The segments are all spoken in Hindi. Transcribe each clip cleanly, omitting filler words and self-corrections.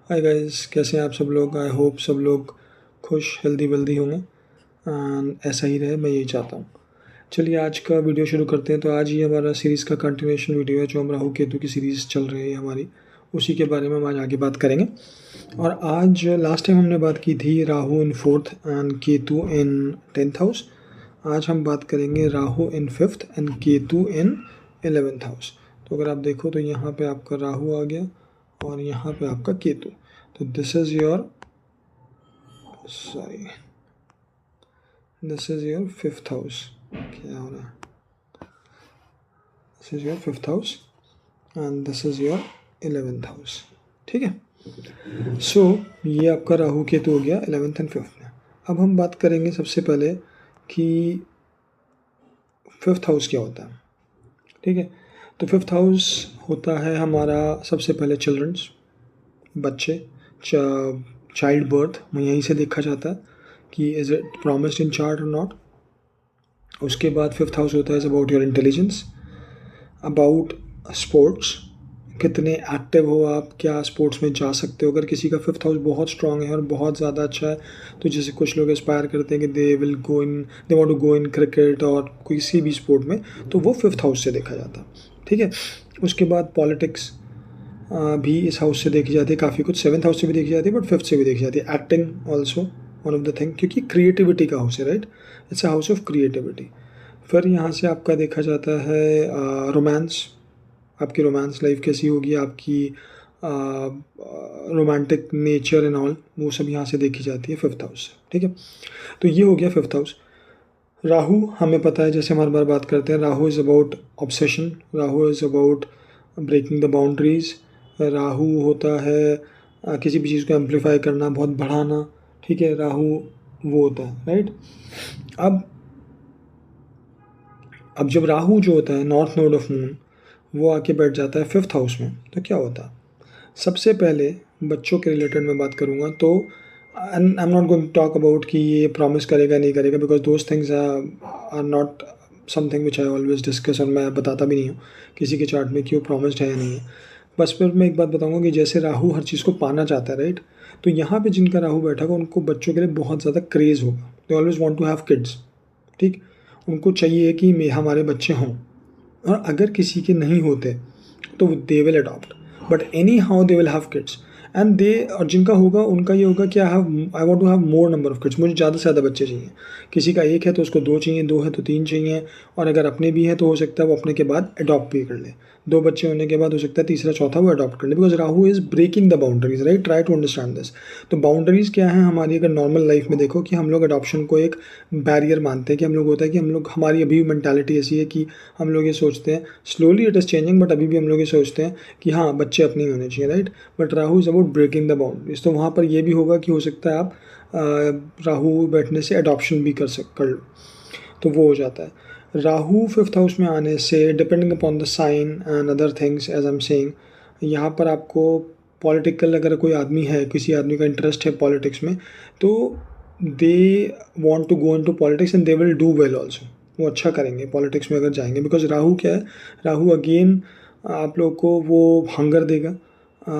हाय गाइस, कैसे हैं आप सब लोग। आई होप सब लोग खुश हेल्दी वेल्दी होंगे एंड ऐसा ही रहे, मैं यही चाहता हूँ। चलिए आज का वीडियो शुरू करते हैं। तो आज ये हमारा सीरीज़ का कंटिन्यूएशन वीडियो है, जो हम राहु केतु की सीरीज़ चल रही है हमारी, उसी के बारे में हम आज आगे बात करेंगे। और आज लास्ट टाइम हमने बात की थी राहु इन 4th and Ketu in 10th house. आज हम बात करेंगे राहु इन 5th and Ketu in 11th house. तो अगर आप देखो तो यहाँ पे आपका राहु आ गया और यहाँ पे आपका केतु। तो this is your 5th house. क्या हो रहा है? This is your 5th house and this is your 11th house. ठीक है। सो ये आपका राहु केतु हो गया 11th एंड 5th में। अब हम बात करेंगे सबसे पहले कि 5th हाउस क्या होता है। ठीक है। तो 5th हाउस होता है हमारा सबसे पहले चिल्ड्रंस, बच्चे, चाइल्ड बर्थ में यहीं से देखा जाता है कि is it promised in chart और नॉट। उसके बाद 5th हाउस होता है about your intelligence, about sports, कितने एक्टिव हो आप, क्या स्पोर्ट्स में जा सकते हो। अगर किसी का 5th हाउस बहुत स्ट्रांग है और बहुत ज़्यादा अच्छा है, तो जैसे कुछ लोग एस्पायर करते हैं कि they want to go in cricket और किसी भी स्पोर्ट में, तो वो 5th हाउस से देखा जाता है। ठीक है। उसके बाद पॉलिटिक्स भी इस हाउस से देखी जाती है, काफ़ी कुछ 7th हाउस से भी देखी जाती है, बट 5th से भी देखी जाती है। Acting also one of the thing, क्योंकि क्रिएटिविटी का हाउस है, right. It's a house of creativity. फिर यहाँ से आपका देखा जाता है रोमांस, आपकी रोमांस लाइफ कैसी होगी, आपकी रोमांटिक नेचर एंड ऑल, वो सब यहाँ से देखी जाती है 5th हाउस से। ठीक है। तो ये हो गया 5th हाउस। राहु हमें पता है, जैसे हम हर बार बात करते हैं, Rahu is about obsession, Rahu is about breaking the boundaries. Rahu होता है किसी भी चीज़ को एम्पलीफाई करना, बहुत बढ़ाना। ठीक है। राहु वो होता है, राइट। अब जब राहु जो होता है नॉर्थ नोड ऑफ मून, वो आके बैठ जाता है 5th हाउस में, तो क्या होता है। सबसे पहले बच्चों के रिलेटेड मैं बात करूँगा, तो I am not going to talk about कि ये प्रॉमिस करेगा नहीं करेगा, because those things are not something which I always discuss, और मैं बताता भी नहीं हूँ किसी के चार्ट में कि वो प्रॉमिस्ड है या नहीं है। बस फिर मैं एक बात बताऊँगा कि जैसे राहु हर चीज़ को पाना चाहता है, राइट, तो यहाँ पे जिनका राहु बैठा होगा उनको बच्चों के लिए बहुत ज़्यादा क्रेज़ होगा। They always want to have kids. ठीक। उनको चाहिए कि हमारे बच्चे हों, और अगर किसी के नहीं होते तो they will adopt, but anyhow they will have kids and they, और जिनका होगा उनका ये होगा कि I want to have more number of kids, मुझे ज़्यादा से ज़्यादा बच्चे चाहिए। किसी का एक है तो उसको 2 चाहिए, 2 है तो 3 चाहिए, और अगर अपने भी है तो हो सकता है वो अपने के बाद अडॉप्ट भी कर ले। 2 बच्चे होने के बाद हो सकता है तीसरा चौथा वो अडॉप्ट कर ले, because Rahu is breaking the boundaries, right. Try to understand this. तो बाउंड्रीज क्या है हमारी, अगर नॉर्मल लाइफ में देखो कि हम लोग अडॉप्शन को एक बैरियर मानते हैं, कि हम लोग होता है कि हम लोग, हमारी अभी भी मैंटालिटी ऐसी है कि हम लोग ये सोचते हैं, slowly it is changing, but अभी भी हम लोग ये सोचते हैं कि हाँ बच्चे अपने ही होने चाहिए, right. But Rahu is about breaking the boundaries. तो वहाँ पर ये भी होगा कि हो सकता है आप राहु बैठने से अडॉप्शन भी कर लो, तो वो हो जाता है। राहु 5th हाउस में आने से, depending upon the sign and other things as I am saying, यहाँ पर आपको पॉलिटिकल, अगर कोई आदमी है, किसी आदमी का इंटरेस्ट है पॉलिटिक्स में, तो they want to go into politics and they will do well also. वो अच्छा करेंगे पॉलिटिक्स में अगर जाएंगे, बिकॉज राहु क्या है, राहु अगेन आप लोग को वो हंगर देगा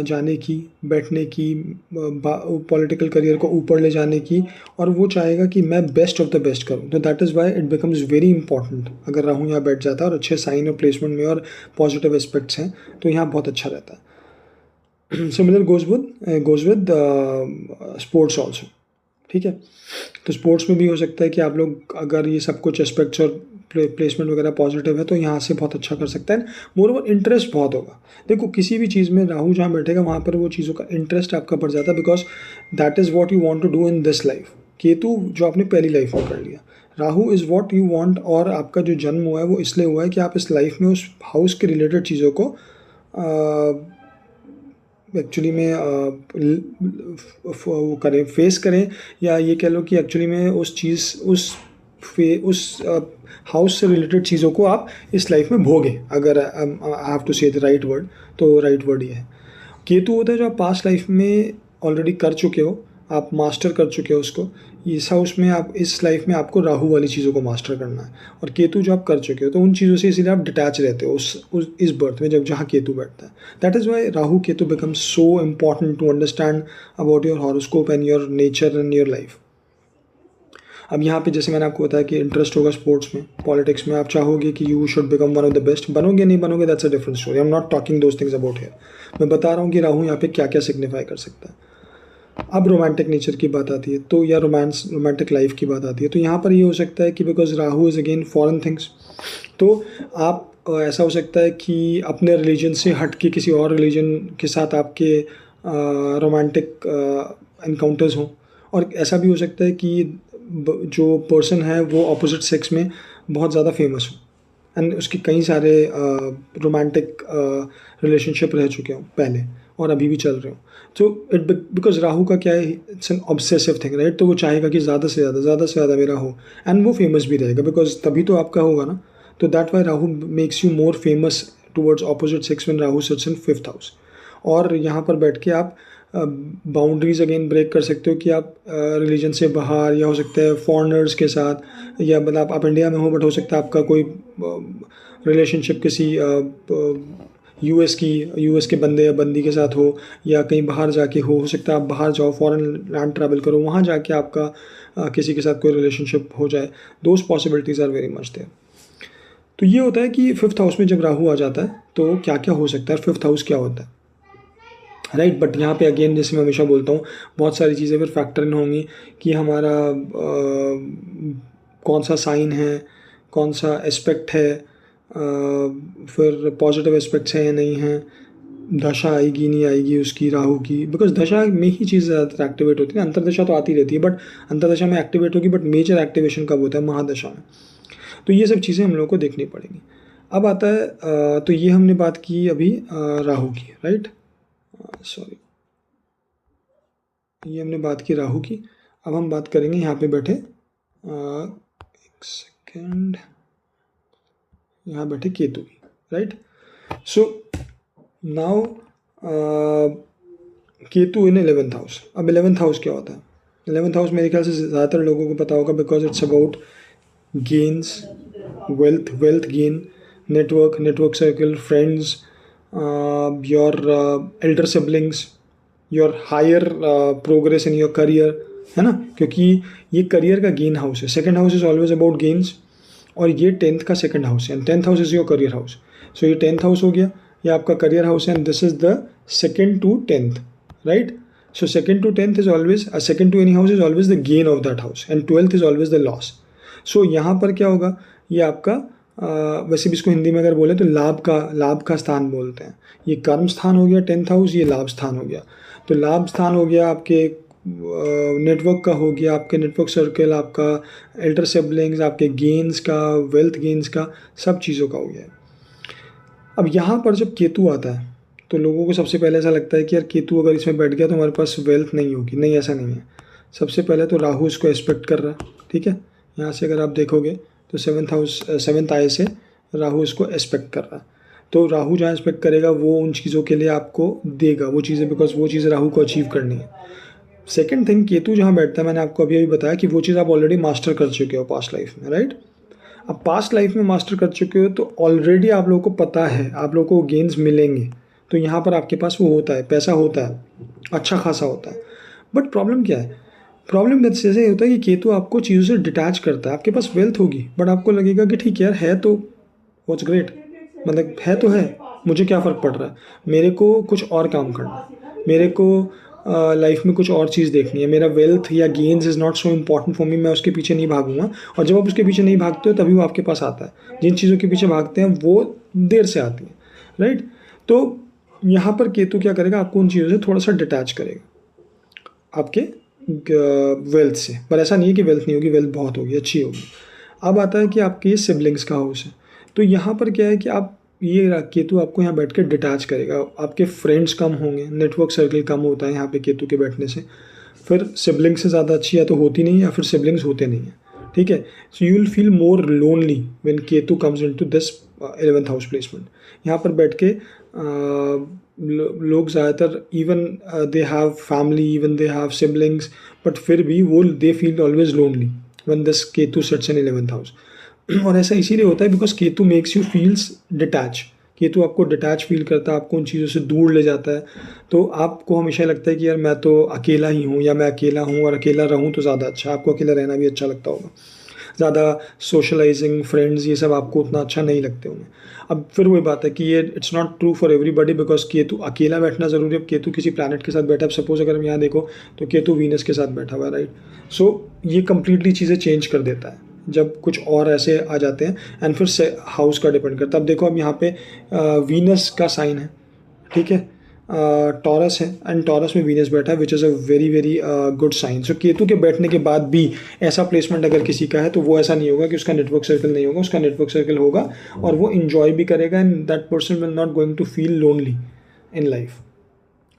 जाने की, बैठने की, पॉलिटिकल करियर को ऊपर ले जाने की, और वो चाहेगा कि मैं बेस्ट ऑफ द बेस्ट करूँ। तो that is why it becomes very important अगर राहु यहाँ बैठ जाता है और अच्छे साइन और प्लेसमेंट में और पॉजिटिव एस्पेक्ट्स हैं, तो यहाँ बहुत अच्छा रहता है। Similar goes with sports also. ठीक है। तो स्पोर्ट्स में भी हो सकता है कि आप लोग अगर ये सब कुछ एस्पेक्ट्स और प्लेसमेंट वगैरह पॉजिटिव है, तो यहाँ से बहुत अच्छा कर सकता है। मोर ओवर इंटरेस्ट बहुत होगा। देखो किसी भी चीज़ में राहु जहाँ बैठेगा वहाँ पर वो चीज़ों का इंटरेस्ट आपका बढ़ जाता है, because that is what you want to do in this life. Ketu जो आपने पहली लाइफ में कर लिया, Rahu is what you want, और आपका जो जन्म हुआ है वो इसलिए हुआ है कि आप इस लाइफ में उस हाउस के रिलेटेड चीज़ों को एक्चुअली में वो करें, फेस करें, या ये कह लो कि एक्चुअली में उस हाउस से रिलेटेड चीज़ों को आप इस लाइफ में भोगें। अगर आई हैव टू से द राइट वर्ड, तो राइट वर्ड ये है। केतु होता है जो आप पास्ट लाइफ में ऑलरेडी कर चुके हो, आप मास्टर कर चुके हो उसको, इस हाउस में आप इस लाइफ में आपको राहु वाली चीज़ों को मास्टर करना है, और केतु जो आप कर चुके हो तो उन चीज़ों से इसीलिए आप डिटैच रहते हो इस बर्थ में जब जहाँ केतु बैठता है। That is why Rahu Ketu become so important to understand about your horoscope and your nature and your life. अब यहाँ पे जैसे मैंने आपको बताया कि इंटरेस्ट होगा स्पोर्ट्स में, पॉलिटिक्स में, आप चाहोगे कि you should become one of the best, बनोगे नहीं बनोगे that's a different story, I am not talking those things about here. मैं बता रहा हूँ कि राहु यहाँ पे क्या क्या सिग्निफाई कर सकता है। अब रोमांटिक नेचर की बात आती है तो, या रोमांटिक लाइफ की बात आती है तो यहाँ पर ये हो सकता है कि because Rahu is again foreign things, तो आप ऐसा हो सकता है कि अपने रिलीजन से हट के किसी और रिलीजन के साथ आपके रोमांटिक इनकाउंटर्स हों, और ऐसा भी हो सकता है कि जो पर्सन है वो अपोजिट सेक्स में बहुत ज़्यादा फेमस हो एंड उसके कई सारे रोमांटिक रिलेशनशिप रह चुके हों पहले और अभी भी चल रहे हो। तो इट बिकॉज राहु का क्या है, it's an obsessive thing, right. तो वो चाहेगा कि ज़्यादा से ज़्यादा मेरा हो, एंड वो फेमस भी रहेगा बिकॉज तभी तो आपका होगा ना। तो that why Rahu makes you more famous towards opposite sex when Rahu sits in 5th house. और यहाँ पर बैठ के आप बाउंड्रीज अगेन ब्रेक कर सकते हो कि आप रिलीजन से बाहर, या हो सकता है फॉरेनर्स के साथ, या मतलब आप इंडिया में हो बट हो सकता है आपका कोई रिलेशनशिप किसी यूएस के बंदे या बंदी के साथ हो, या कहीं बाहर जाके हो सकता है आप बाहर जाओ, फॉरेन लैंड ट्रैवल करो, वहाँ जाके आपका किसी के साथ कोई रिलेशनशिप हो जाए। Those possibilities are very much there. तो ये होता है कि 5th हाउस में जब राहु आ जाता है तो क्या क्या हो सकता है, 5th हाउस क्या होता है, राइट। बट यहाँ पे अगेन जैसे मैं हमेशा बोलता हूँ, बहुत सारी चीज़ें फिर फैक्टर इन होंगी कि हमारा कौन सा साइन है, कौन सा एस्पेक्ट है, फिर पॉजिटिव एस्पेक्ट्स हैं या नहीं हैं, दशा आएगी नहीं आएगी उसकी राहु की, बिकॉज दशा में ही चीज़ ज़्यादातर एक्टिवेट होती है। अंतरदशा तो आती रहती है बट अंतरदशा में एक्टिवेट होगी, बट मेजर एक्टिवेशन कब होता है, महादशा में। तो ये सब चीज़ें हम लोगों को देखनी पड़ेंगी। अब आता है तो ये हमने बात की अभी राहु की, राइट, सॉरी, ये हमने बात की राहु की। अब हम बात करेंगे यहाँ पे बैठे एक सेकेंड, यहाँ बैठे केतु की, राइट। सो नाउ केतु इन 11th हाउस। अब 11th हाउस क्या होता है? 11th हाउस मेरे ख्याल से ज़्यादातर लोगों को पता होगा, because it's about gains, wealth gain, network circle, friends, your elder siblings, your higher progress in your career, है ना, क्योंकि ये करियर का गेन हाउस है। Second house is always about gains, और ये 10th का सेकंड हाउस है, and 10th house is your career house. So ये 10th हाउस हो गया, ये आपका करियर हाउस है, and this is the 2nd to 10th, right. So 2nd to 10th is always, 2nd to any house is always the gain of that house, and 12th is always the loss. So यहाँ पर क्या होगा, ये आपका वैसे भी इसको हिंदी में अगर बोले तो लाभ का स्थान बोलते हैं। ये कर्म स्थान हो गया 10th हाउस, ये लाभ स्थान हो गया। तो लाभ स्थान हो गया आपके नेटवर्क का, हो गया आपके नेटवर्क सर्कल, आपका एल्डर सिबलिंग्स, आपके गेन्स का, वेल्थ गेन्स का, सब चीज़ों का हो गया। अब यहाँ पर जब केतु आता है तो लोगों को सबसे पहले ऐसा लगता है कि यार केतु अगर इसमें बैठ गया तो हमारे पास वेल्थ नहीं होगी। नहीं, ऐसा नहीं है। सबसे पहले तो राहु इसको एस्पेक्ट कर रहा है, ठीक है। यहाँ से अगर आप देखोगे तो 7th आय से राहु इसको एस्पेक्ट कर रहा है। तो राहु जहाँ एस्पेक्ट करेगा वो उन चीज़ों के लिए आपको देगा वो चीज़ें, बिकॉज वो चीज़ें राहु को अचीव करनी है। सेकंड थिंग, केतु जहाँ बैठता है, मैंने आपको अभी बताया कि वो चीज़ आप ऑलरेडी मास्टर कर चुके हो पास्ट लाइफ में, राइट। अब पास्ट लाइफ में मास्टर कर चुके हो तो ऑलरेडी आप लोगों को पता है, आप लोगों को गेन्स मिलेंगे। तो यहाँ पर आपके पास वो होता है, पैसा होता है, अच्छा खासा होता है। बट प्रॉब्लम क्या है? प्रॉब्लम जैसे होता है कि केतु आपको चीज़ों से डिटैच करता है। आपके पास वेल्थ होगी बट आपको लगेगा कि ठीक है यार, है तो व्हाट्स ग्रेट, मतलब है तो है, मुझे क्या फ़र्क पड़ रहा है, मेरे को कुछ और काम करना है, मेरे को लाइफ में कुछ और चीज़ देखनी है, मेरा वेल्थ या gains is not so important for me, मैं उसके पीछे नहीं भागूंगा। और जब आप उसके पीछे नहीं भागते हो तभी वो आपके पास आता है। जिन चीज़ों के पीछे भागते हैं वो देर से आती है, राइट। तो यहाँ पर केतु क्या करेगा, आपको उन चीज़ों से थोड़ा सा डिटैच करेगा आपके वेल्थ से। पर ऐसा नहीं है कि वेल्थ नहीं होगी, वेल्थ बहुत होगी, अच्छी होगी। अब आता है कि आपके ये सिबलिंग्स का हाउस है। तो यहाँ पर क्या है कि आप ये केतु आपको यहाँ बैठ के डिटैच करेगा, आपके फ्रेंड्स कम होंगे, नेटवर्क सर्कल कम होता है यहाँ पे केतु के बैठने से। फिर सिबलिंग्स से ज़्यादा अच्छी या तो होती नहीं या फिर सिबलिंग्स होते नहीं हैं, ठीक है। So you will feel more lonely when Ketu comes into this 11th house placement. यहाँ पर बैठ के लोग ज़्यादातर even they have family, even they have siblings, but फिर भी वो they feel always lonely when this Ketu sets in 11th house. और ऐसा इसीलिए होता है because Ketu makes you feels detach. Ketu आपको डिटैच फील करता है, आपको उन चीज़ों से दूर ले जाता है। तो आपको हमेशा लगता है कि यार मैं तो अकेला ही हूँ, या मैं अकेला हूँ और अकेला रहूँ तो ज़्यादा अच्छा। आपको अकेला रहना भी अच्छा लगता होगा, ज़्यादा सोशलाइजिंग, फ्रेंड्स, ये सब आपको उतना अच्छा नहीं लगते होंगे। अब फिर वही बात है कि ये it's not true for everybody, because Ketu अकेला बैठना ज़रूरी है। अब केतु किसी प्लैनेट के साथ बैठा है, सपोज अगर हम यहाँ देखो तो केतु वीनस के साथ बैठा हुआ है, राइट। सो ये कंप्लीटली चीज़ें चेंज कर देता है जब कुछ और ऐसे आ जाते हैं। एंड फिर से हाउस का डिपेंड करता है। अब देखो, अब यहाँ पे वीनस का साइन है, ठीक है, टॉरस है, एंड टॉरस में वीनस बैठा है, which is a very very good sign. So Ketu के बैठने के बाद भी ऐसा प्लेसमेंट अगर किसी का है तो वो ऐसा नहीं होगा कि उसका नेटवर्क सर्कल नहीं होगा, उसका नेटवर्क सर्कल होगा और वो इन्जॉय भी करेगा, and that person will not going to feel lonely in life,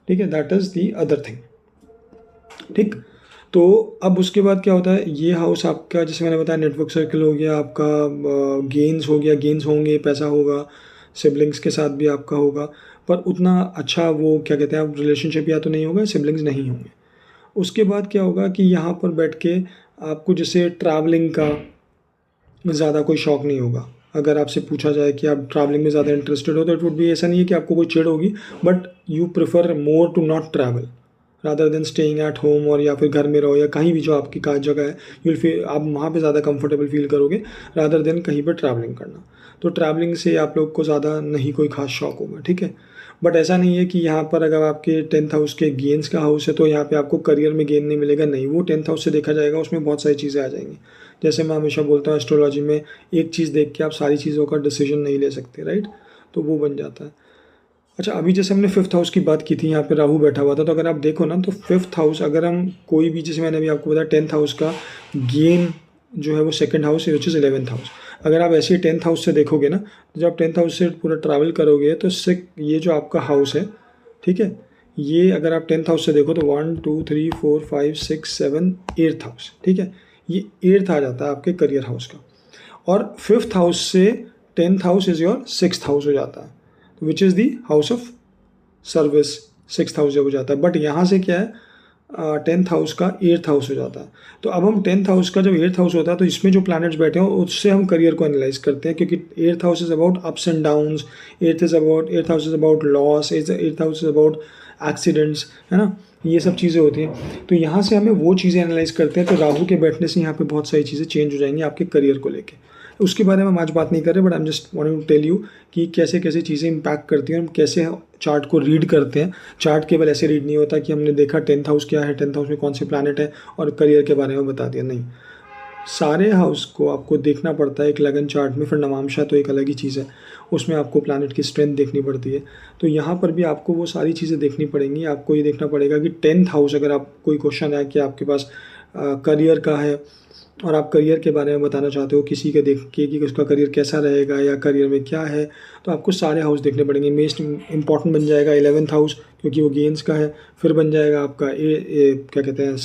ठीक है। That is the other thing, ठीक। तो अब उसके बाद क्या होता है, ये हाउस आपका, जैसे मैंने बताया, नेटवर्क सर्कल हो गया आपका, गेन्स हो गया, गेन्स होंगे, पैसा होगा, सिबलिंग्स के साथ भी आपका होगा, पर उतना अच्छा वो क्या कहते हैं, आप रिलेशनशिप या तो नहीं होगा, सिबलिंग्स नहीं होंगे। उसके बाद क्या होगा कि यहाँ पर बैठ के आपको जैसे ट्रैवलिंग का ज़्यादा कोई शौक़ नहीं होगा। अगर आपसे पूछा जाए कि आप ट्रैवलिंग में ज़्यादा इंटरेस्टेड हो तो इट वुड बी, ऐसा नहीं है कि आपको कोई चिढ़ होगी, but you prefer more to not travel rather than staying at home, और या फिर घर में रहो या कहीं भी जो आपकी खास जगह है, यूल फील, आप वहाँ पे ज़्यादा कंफर्टेबल फील करोगे रादर देन कहीं पर ट्रैवलिंग करना। तो ट्रैवलिंग से आप लोग को ज़्यादा नहीं कोई खास शौक होगा, ठीक है। बट ऐसा नहीं है कि यहाँ पर अगर आपके 10th हाउस के गेन्स का हाउस है तो यहाँ पे आपको करियर में गेन नहीं मिलेगा, नहीं, वो 10th हाउस से देखा जाएगा, उसमें बहुत सारी चीज़ें आ जाएंगी। जैसे मैं हमेशा बोलता हूँ, एस्ट्रोलॉजी में एक चीज़ देख के आप सारी चीज़ों का डिसीजन नहीं ले सकते, राइट। तो वो बन जाता है। अच्छा, अभी जैसे हमने 5th हाउस की बात की थी, यहाँ पे राहु बैठा हुआ था, तो अगर आप देखो ना तो 5th हाउस, अगर हम कोई भी, जैसे मैंने अभी आपको बताया 10th हाउस का गेन जो है वो 2nd हाउस है, विच इज़ 11th हाउस। अगर आप ऐसे ही 10th हाउस से देखोगे ना, तो जब 10th हाउस से पूरा ट्रैवल करोगे तो ये जो आपका हाउस है, ठीक है, ये अगर आप 10th हाउस से देखो तो 1 2 3 4 5 6 7 8th हाउस, ठीक है, ये 8th आ जाता है आपके करियर हाउस का। और 5th हाउस से 10th house is your 6th house हो जाता है, which is the house of service. 6th house जब हो जाता है, बट यहाँ से क्या है, 10th हाउस का 8th हाउस हो जाता है। तो अब हम 10th हाउस का जब 8th हाउस होता है तो इसमें जो प्लैनेट्स बैठे हैं उससे हम करियर को एनालाइज करते हैं, क्योंकि 8th house is about ups and downs, 8th house is about loss, 8th house is about accidents, है ना, ये सब चीज़ें होती हैं। तो यहाँ से हमें वो चीज़ें एनालाइज करते हैं। तो राहु के बैठने से यहाँ पे बहुत सारी चीज़ें चेंज हो जाएंगी आपके करियर को लेके। उसके बारे में हम आज बात नहीं कर रहे, but I am just wanting to tell you कि कैसे कैसे चीज़ें इम्पैक्ट करती हैं, हम कैसे चार्ट को रीड करते हैं। चार्ट केवल ऐसे रीड नहीं होता कि हमने देखा 10th हाउस क्या है, 10th हाउस में कौन से प्लैनेट है और करियर के बारे में बता दिया, नहीं। सारे हाउस को आपको देखना पड़ता है एक लगन चार्ट में। फिर नवांशा तो एक अलग ही चीज़ है, उसमें आपको प्लैनेट की स्ट्रेंथ देखनी पड़ती है। तो यहाँ पर भी आपको वो सारी चीज़ें देखनी पड़ेंगी। आपको ये देखना पड़ेगा कि 10th हाउस, अगर आप कोई क्वेश्चन है कि आपके पास करियर का है और आप करियर के बारे में बताना चाहते हो किसी के देख के कि उसका करियर कैसा रहेगा या करियर में क्या है, तो आपको सारे हाउस देखने पड़ेंगे। मोस्ट इंपॉर्टेंट बन जाएगा 11th हाउस, क्योंकि वो गेन्स का है। फिर बन जाएगा आपका क्या कहते हैं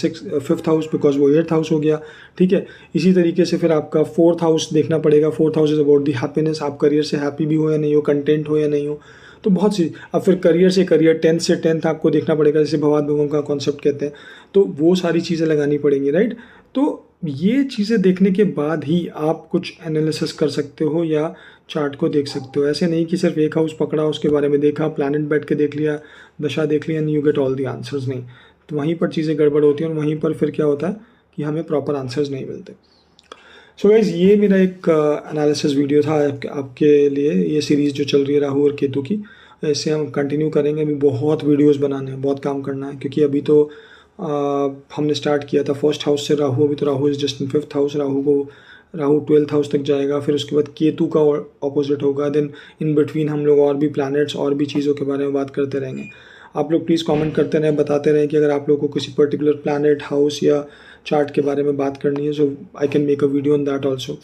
5th हाउस, बिकॉज वो 8th हाउस हो गया, ठीक है। इसी तरीके से फिर आपका 4th हाउस देखना पड़ेगा। 4th house is about the happiness, आप करियर से हैप्पी भी हो या नहीं हो, कंटेंट हो या नहीं हो, तो बहुत सी। अब फिर करियर से करियर, 10th से 10th आपको देखना पड़ेगा, जैसे भवाद भवन का कॉन्सेप्ट कहते हैं, तो वो सारी चीज़ें लगानी पड़ेंगी, राइट। तो ये चीज़ें देखने के बाद ही आप कुछ एनालिसिस कर सकते हो या चार्ट को देख सकते हो। ऐसे नहीं कि सिर्फ एक हाउस पकड़ा, उसके बारे में देखा, प्लैनेट बैठ के देख लिया, दशा देख लिया, and you get all the answers, नहीं। तो वहीं पर चीज़ें गड़बड़ होती हैं और वहीं पर फिर क्या होता है कि हमें प्रॉपर आंसर्स नहीं मिलते। सो गाइज, ये मेरा एक एनालिसिस वीडियो था आपके लिए। ये सीरीज़ जो चल रही है राहु और केतु की, ऐसे हम कंटिन्यू करेंगे। अभी बहुत वीडियोस बनाने हैं, बहुत काम करना है, क्योंकि अभी तो हमने स्टार्ट किया था 1st हाउस से राहु। अभी तो Rahu is just in 5th house. Rahu 12th house तक जाएगा, फिर उसके बाद केतु का ऑपोजिट होगा। देन इन बिटवीन हम लोग और भी प्लैनेट्स और भी चीज़ों के बारे में बात करते रहेंगे। आप लोग प्लीज़ कमेंट करते रहें, बताते रहें कि अगर आप लोगों को किसी पर्टिकुलर प्लैनेट, हाउस या चार्ट के बारे में बात करनी है, so I can make a video on that also.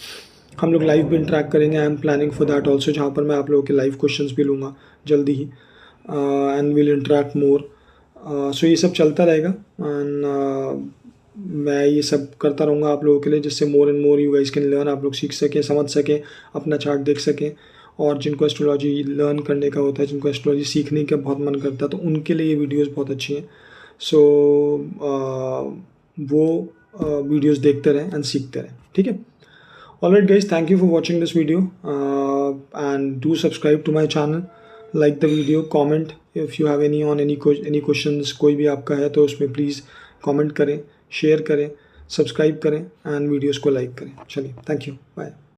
हम लोग लाइव भी इंटरेक्ट करेंगे, I am planning for that also, जहाँ पर मैं आप लोगों के लाइव क्वेश्चंस भी लूँगा जल्दी ही, एंड विल इंटरेक्ट मोर। सो ये सब चलता रहेगा, एंड मैं ये सब करता रहूँगा आप लोगों के लिए, जिससे more and more you guys can learn, आप लोग सीख सकें, समझ सकें, अपना चार्ट देख सकें और जिनको एस्ट्रोलॉजी लर्न करने का होता है, जिनको एस्ट्रोलॉजी सीखने का बहुत मन करता है, तो उनके लिए ये वीडियोस बहुत अच्छी हैं। सो वो वीडियोस देखते रहें एंड सीखते रहें, ठीक है। Alright guys, thank you for watching this video, and do subscribe to my channel, like the video, comment if you have any questions, कोई भी आपका है तो उसमें प्लीज़ comment करें, शेयर करें, सब्सक्राइब करें एंड वीडियोस को लाइक करें। चलिए, थैंक यू, बाय।